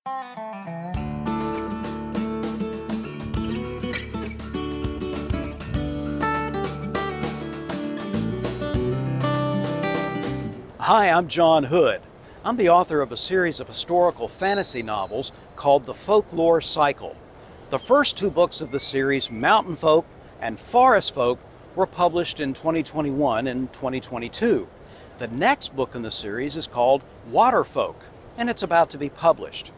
Hi, I'm John Hood. I'm the author of a series of historical fantasy novels called The Folklore Cycle. The first two books of the series, Mountain Folk and Forest Folk, were published in 2021 and 2022. The next book in the series is called Water Folk, and it's about to be published.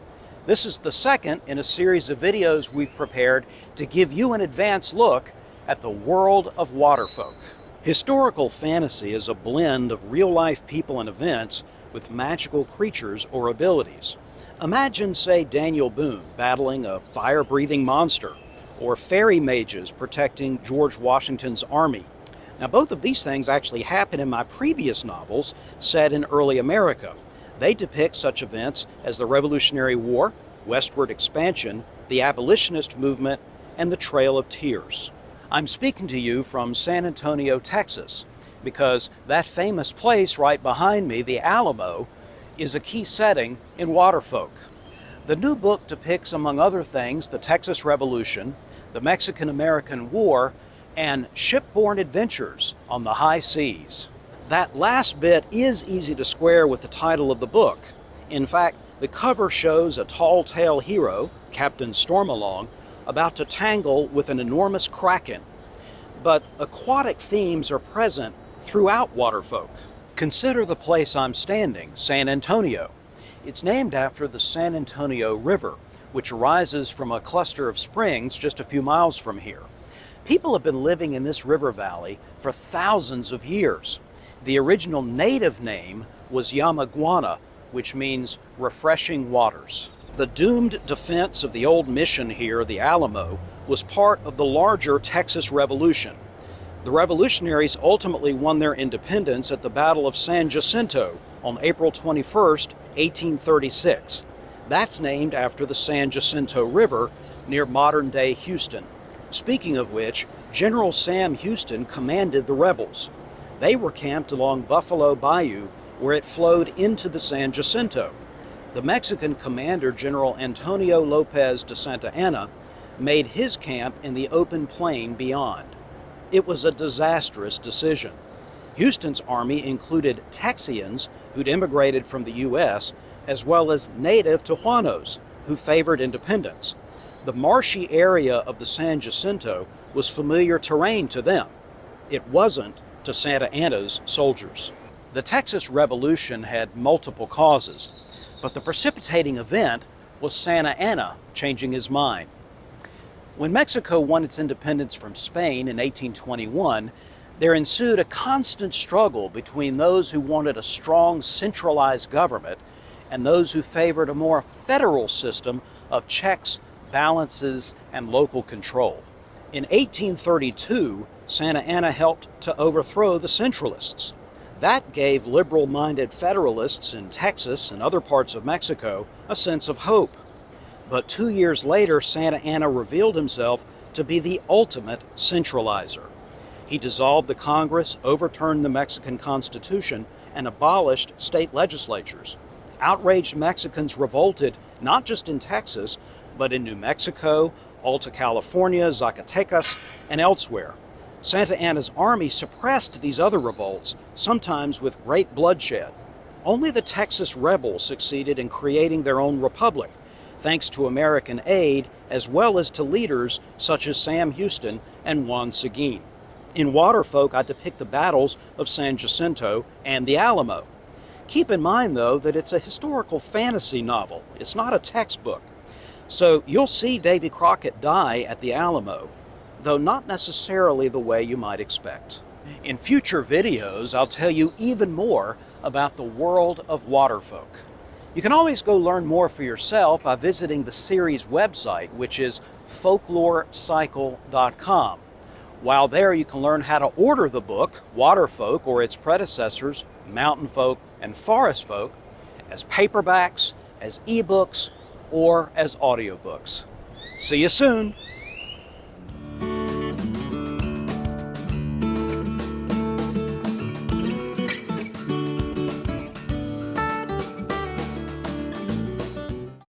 This is the second in a series of videos we've prepared to give you an advance look at the world of water folk. Historical fantasy is a blend of real-life people and events with magical creatures or abilities. Imagine, say, Daniel Boone battling a fire-breathing monster, or fairy mages protecting George Washington's army. Now, both of these things actually happened in my previous novels set in early America. They depict such events as the Revolutionary War, westward expansion, the abolitionist movement, and the Trail of Tears. I'm speaking to you from San Antonio, Texas, because that famous place right behind me, the Alamo, is a key setting in Waterfolk. The new book depicts, among other things, the Texas Revolution, the Mexican-American War, and shipborne adventures on the high seas. That last bit is easy to square with the title of the book. In fact, the cover shows a tall-tale hero, Captain Stormalong, about to tangle with an enormous kraken. But aquatic themes are present throughout Waterfolk. Consider the place I'm standing, San Antonio. It's named after the San Antonio River, which arises from a cluster of springs just a few miles from here. People have been living in this river valley for thousands of years. The original native name was Yamaguana, which means refreshing waters. The doomed defense of the old mission here, the Alamo, was part of the larger Texas Revolution. The revolutionaries ultimately won their independence at the Battle of San Jacinto on April 21st, 1836. That's named after the San Jacinto River near modern-day Houston. Speaking of which, General Sam Houston commanded the rebels. They were camped along Buffalo Bayou, where it flowed into the San Jacinto. The Mexican commander, General Antonio Lopez de Santa Anna, made his camp in the open plain beyond. It was a disastrous decision. Houston's army included Texians who'd immigrated from the U.S., as well as native Tejanos who favored independence. The marshy area of the San Jacinto was familiar terrain to them. It wasn't to Santa Anna's soldiers. The Texas Revolution had multiple causes, but the precipitating event was Santa Anna changing his mind. When Mexico won its independence from Spain in 1821, there ensued a constant struggle between those who wanted a strong centralized government and those who favored a more federal system of checks, balances, and local control. In 1832, Santa Anna helped to overthrow the Centralists. That gave liberal-minded Federalists in Texas and other parts of Mexico a sense of hope. But 2 years later, Santa Anna revealed himself to be the ultimate centralizer. He dissolved the Congress, overturned the Mexican Constitution, and abolished state legislatures. Outraged Mexicans revolted not just in Texas, but in New Mexico, Alta California, Zacatecas, and elsewhere. Santa Anna's army suppressed these other revolts, sometimes with great bloodshed. Only the Texas rebels succeeded in creating their own republic, thanks to American aid as well as to leaders such as Sam Houston and Juan Seguin. In Waterfolk, I depict the battles of San Jacinto and the Alamo. Keep in mind, though, that it's a historical fantasy novel. It's not a textbook. So you'll see Davy Crockett die at the Alamo, though not necessarily the way you might expect. In future videos, I'll tell you even more about the world of Waterfolk. You can always go learn more for yourself by visiting the series website, which is folklorecycle.com. While there, you can learn how to order the book, Waterfolk, or its predecessors, Mountain Folk and Forest Folk, as paperbacks, as ebooks, or as audiobooks. See you soon!